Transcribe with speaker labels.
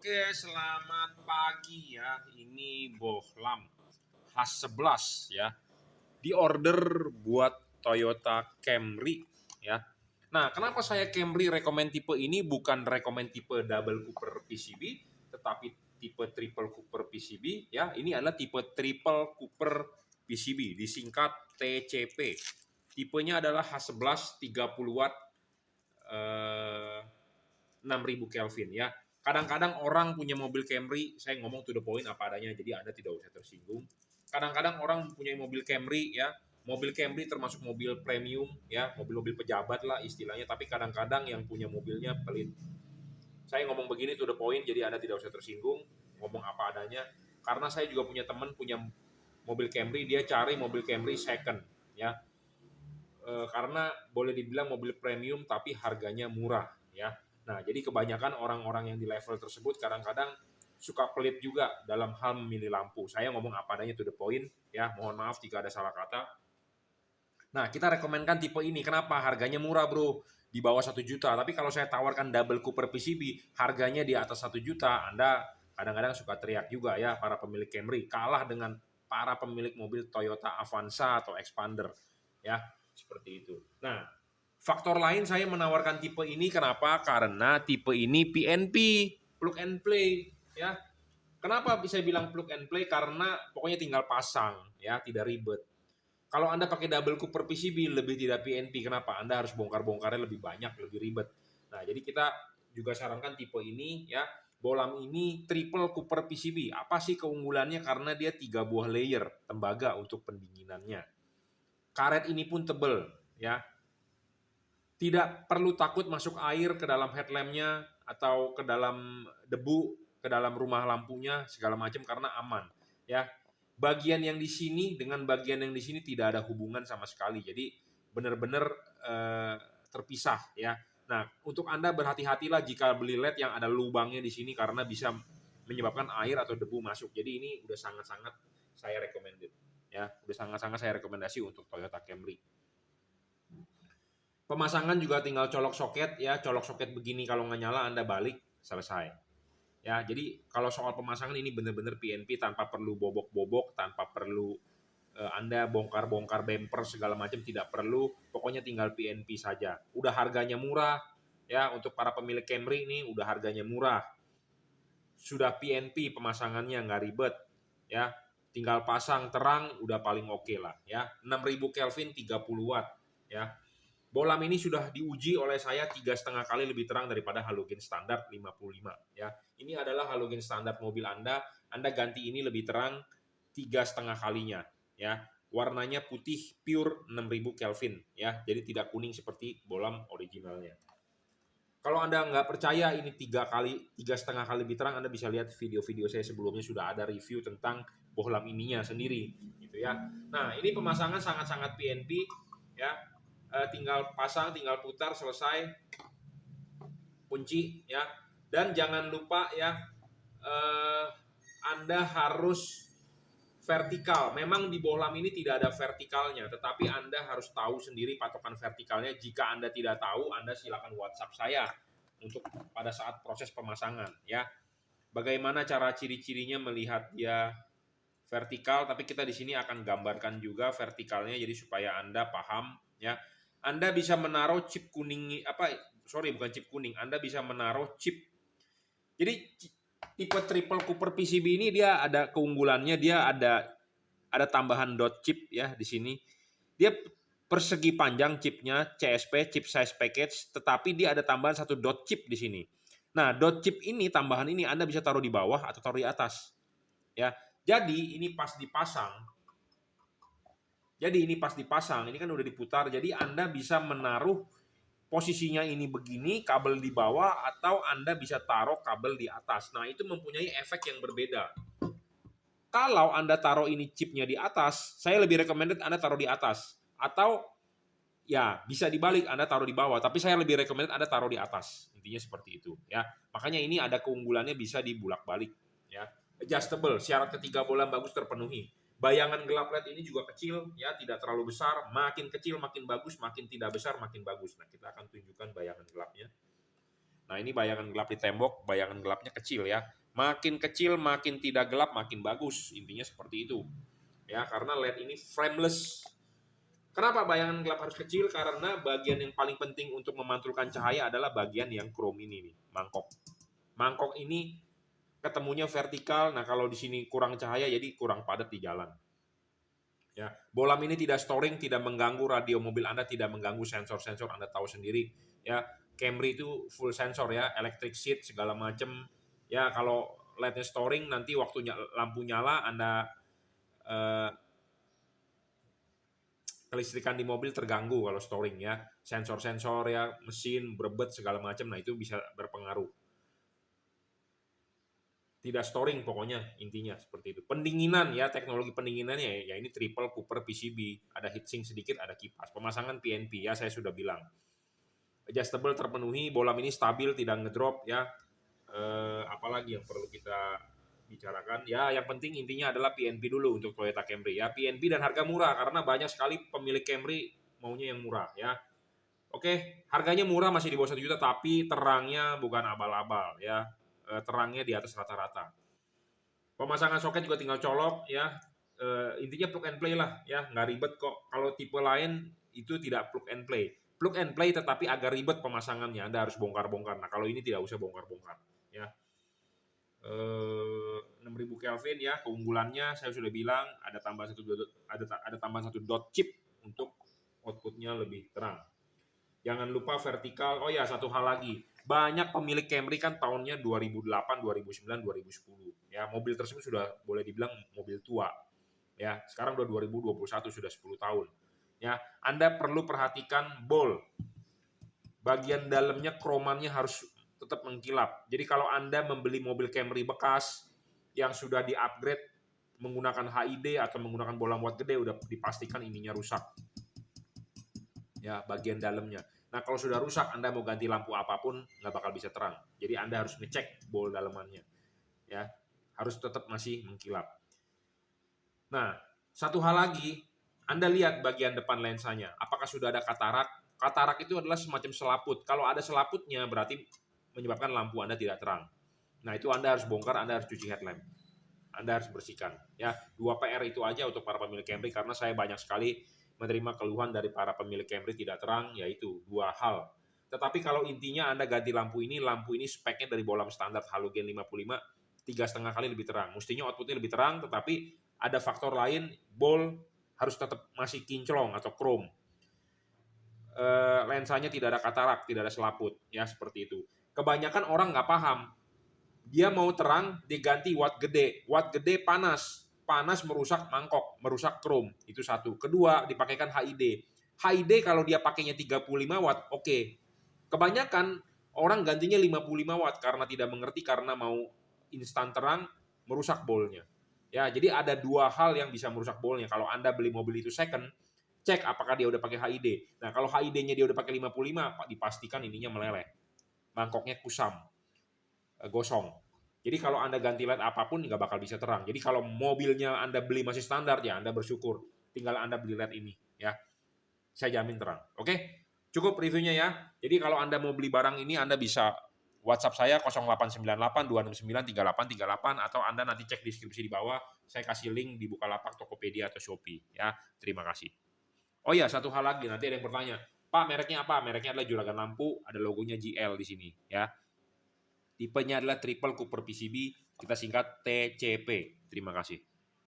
Speaker 1: Oke, selamat pagi ya. Ini Bohlam H11 ya. Di order buat Toyota Camry ya. Nah, kenapa saya Camry rekomend tipe ini bukan rekomend tipe double Cooper PCB, tetapi tipe triple Cooper PCB ya. Ini adalah tipe triple Cooper PCB, disingkat TCP. Tipenya adalah H11 30 watt 6000 Kelvin ya. Kadang-kadang orang punya mobil Camry, saya ngomong to the point apa adanya, jadi Anda tidak usah tersinggung. Kadang-kadang orang punya mobil Camry ya, mobil Camry termasuk mobil premium ya, mobil-mobil pejabat lah istilahnya, tapi kadang-kadang yang punya mobilnya pelit. Saya ngomong begini to the point, jadi Anda tidak usah tersinggung, ngomong apa adanya. Karena saya juga punya teman punya mobil Camry, dia cari mobil Camry second ya. Karena boleh dibilang mobil premium tapi harganya murah ya. Nah, jadi kebanyakan orang-orang yang di level tersebut kadang-kadang suka pelit juga dalam hal memilih lampu. Saya ngomong apa adanya to the point ya. Mohon maaf jika ada salah kata. Nah, kita rekomendkan tipe ini. Kenapa? Harganya murah, Bro. Di bawah 1 juta. Tapi kalau saya tawarkan double Cooper PCB, harganya di atas 1 juta, Anda kadang-kadang suka teriak juga ya para pemilik Camry. Kalah dengan para pemilik mobil Toyota Avanza atau Expander. Ya, seperti itu. Nah, faktor lain saya menawarkan tipe ini kenapa? Karena tipe ini PNP, plug and play ya. Kenapa bisa bilang plug and play? Karena pokoknya tinggal pasang ya, tidak ribet. Kalau Anda pakai double Cooper PCB lebih tidak PNP, kenapa? Anda harus bongkar-bongkarnya lebih banyak, lebih ribet. Nah, jadi kita juga sarankan tipe ini ya. Bohlam ini triple Cooper PCB. Apa sih keunggulannya? Karena dia 3 buah layer tembaga untuk pendinginannya. Karet ini pun tebal ya. Tidak perlu takut masuk air ke dalam headlampnya atau ke dalam debu, ke dalam rumah lampunya segala macam karena aman ya. Bagian yang di sini dengan bagian yang di sini tidak ada hubungan sama sekali. Jadi benar-benar terpisah ya. Nah, untuk Anda berhati-hatilah jika beli LED yang ada lubangnya di sini karena bisa menyebabkan air atau debu masuk. Jadi ini udah sangat-sangat saya recommended ya. Udah sangat-sangat saya rekomendasi untuk Toyota Camry. Pemasangan juga tinggal colok soket ya, colok soket begini kalau nggak nyala Anda balik, selesai. Ya, jadi kalau soal pemasangan ini benar-benar PNP tanpa perlu bobok-bobok, tanpa perlu Anda bongkar-bongkar bumper segala macam, tidak perlu, pokoknya tinggal PNP saja. Udah harganya murah ya, untuk para pemilik Camry ini udah harganya murah. Sudah PNP pemasangannya nggak ribet ya. Tinggal pasang terang udah paling oke lah ya. 6000 Kelvin 30 watt ya. Bohlam ini sudah diuji oleh saya 3,5 kali lebih terang daripada halogen standar 55 ya. Ini adalah halogen standar mobil Anda ganti ini lebih terang 3,5 kalinya ya. Warnanya putih pure 6000 Kelvin ya. Jadi tidak kuning seperti bohlam originalnya. Kalau Anda nggak percaya ini 3,5 kali lebih terang, Anda bisa lihat video-video saya sebelumnya sudah ada review tentang bohlam ininya sendiri gitu ya. Nah, ini pemasangan sangat-sangat PNP ya. Tinggal pasang, tinggal putar, selesai, kunci ya. Dan jangan lupa ya, Anda harus vertikal. Memang di bohlam ini tidak ada vertikalnya, tetapi Anda harus tahu sendiri patokan vertikalnya. Jika Anda tidak tahu, Anda silakan WhatsApp saya untuk pada saat proses pemasangan ya. Bagaimana cara ciri-cirinya melihat dia vertikal, tapi kita di sini akan gambarkan juga vertikalnya jadi supaya Anda paham ya. Anda bisa menaruh chip kuning bukan chip kuning. Anda bisa menaruh chip. Jadi tipe triple Cooper PCB ini dia ada keunggulannya, dia ada tambahan dot chip ya di sini. Dia persegi panjang chipnya, CSP, chip size package, tetapi dia ada tambahan satu dot chip di sini. Nah, dot chip ini, tambahan ini Anda bisa taruh di bawah atau taruh di atas. Ya. Jadi ini pas dipasang, ini kan udah diputar, jadi Anda bisa menaruh posisinya ini begini, kabel di bawah, atau Anda bisa taruh kabel di atas. Nah, itu mempunyai efek yang berbeda. Kalau Anda taruh ini chipnya di atas, saya lebih recommended Anda taruh di atas. Atau ya bisa dibalik, Anda taruh di bawah, tapi saya lebih recommended Anda taruh di atas. Intinya seperti itu ya. Makanya ini ada keunggulannya bisa dibulak-balik ya. Adjustable, syarat ketiga bohlam bagus terpenuhi. Bayangan gelap LED ini juga kecil ya, tidak terlalu besar. Makin kecil makin bagus, makin tidak besar makin bagus. Nah, kita akan tunjukkan bayangan gelapnya. Nah, ini bayangan gelap di tembok, bayangan gelapnya kecil ya. Makin kecil, makin tidak gelap, makin bagus. Intinya seperti itu. Ya, karena LED ini frameless. Kenapa bayangan gelap harus kecil? Karena bagian yang paling penting untuk memantulkan cahaya adalah bagian yang chrome ini nih, mangkok. Mangkok ini ketemunya vertikal. Nah, kalau di sini kurang cahaya jadi kurang padat di jalan. Ya, bolam ini tidak storing, tidak mengganggu radio mobil Anda, tidak mengganggu sensor-sensor, Anda tahu sendiri. Ya, Camry itu full sensor ya, electric seat segala macam. Ya, kalau LED-nya storing nanti waktu lampu nyala Anda kelistrikan di mobil terganggu kalau storing ya. Sensor-sensor ya, mesin berebet segala macam, nah itu bisa berpengaruh. Tidak storing pokoknya intinya seperti itu. Pendinginan ya, teknologi pendinginannya ya ini triple Cooper PCB, ada heatsink sedikit, ada kipas. Pemasangan PNP ya saya sudah bilang. Adjustable terpenuhi, bolam ini stabil tidak ngedrop ya. Apalagi yang perlu kita bicarakan ya, yang penting intinya adalah PNP dulu untuk Toyota Camry ya. PNP dan harga murah karena banyak sekali pemilik Camry maunya yang murah ya. Oke, harganya murah masih di bawah 1 juta tapi terangnya bukan abal-abal ya. Terangnya di atas rata-rata. Pemasangan soket juga tinggal colok ya. Intinya plug and play lah ya, nggak ribet kok. Kalau tipe lain itu tidak plug and play. Plug and play tetapi agak ribet pemasangannya. Anda harus bongkar-bongkar. Nah, kalau ini tidak usah bongkar-bongkar ya. 6000 Kelvin ya, keunggulannya saya sudah bilang ada tambahan satu dot chip untuk outputnya lebih terang. Jangan lupa vertikal. Oh ya, satu hal lagi. Banyak pemilik Camry kan tahunnya 2008, 2009, 2010. Ya, mobil tersebut sudah boleh dibilang mobil tua. Ya, sekarang udah 2021, sudah 10 tahun. Ya, Anda perlu perhatikan bol. Bagian dalamnya kromannya harus tetap mengkilap. Jadi kalau Anda membeli mobil Camry bekas yang sudah di-upgrade menggunakan HID atau menggunakan bola muat gede, udah dipastikan ininya rusak. Ya, bagian dalamnya. Nah, kalau sudah rusak, Anda mau ganti lampu apapun, nggak bakal bisa terang. Jadi Anda harus ngecek bol dalamannya. Ya, harus tetap masih mengkilap. Nah, satu hal lagi, Anda lihat bagian depan lensanya. Apakah sudah ada katarak? Katarak itu adalah semacam selaput. Kalau ada selaputnya, berarti menyebabkan lampu Anda tidak terang. Nah, itu Anda harus bongkar, Anda harus cuci headlamp. Anda harus bersihkan. Ya, 2 PR itu aja untuk para pemilik Camry, karena saya banyak sekali menerima keluhan dari para pemilik Camry tidak terang, yaitu 2 hal. Tetapi kalau intinya Anda ganti lampu ini speknya dari bolam standar halogen 55, 3,5 kali lebih terang. Mestinya outputnya lebih terang, tetapi ada faktor lain, bol harus tetap masih kinclong atau chrome. Lensanya tidak ada katarak, tidak ada selaput, ya seperti itu. Kebanyakan orang nggak paham. Dia mau terang, diganti watt gede. Watt gede panas. Panas merusak mangkok, merusak chrome. Itu satu. Kedua, dipakaikan HID. HID kalau dia pakainya 35 watt, oke. Kebanyakan orang gantinya 55 watt karena tidak mengerti, karena mau instan terang, merusak bolnya. Ya, jadi ada 2 hal yang bisa merusak bolnya. Kalau Anda beli mobil itu second, cek apakah dia udah pakai HID. Nah, kalau HID-nya dia udah pakai 55, dipastikan ininya meleleh. Mangkoknya kusam, gosong. Jadi kalau Anda ganti LED apapun nggak bakal bisa terang. Jadi kalau mobilnya Anda beli masih standar ya Anda bersyukur. Tinggal Anda beli LED ini ya. Saya jamin terang. Oke? Cukup reviewnya ya. Jadi kalau Anda mau beli barang ini Anda bisa WhatsApp saya 0898 269 3838 atau Anda nanti cek deskripsi di bawah. Saya kasih link di Bukalapak, Tokopedia atau Shopee ya. Terima kasih. Oh ya, satu hal lagi, nanti ada yang bertanya, Pak mereknya apa? Mereknya adalah juragan lampu, ada logonya GL di sini ya. Tipenya adalah Triple Cooper PCB, kita singkat TCP. Terima kasih.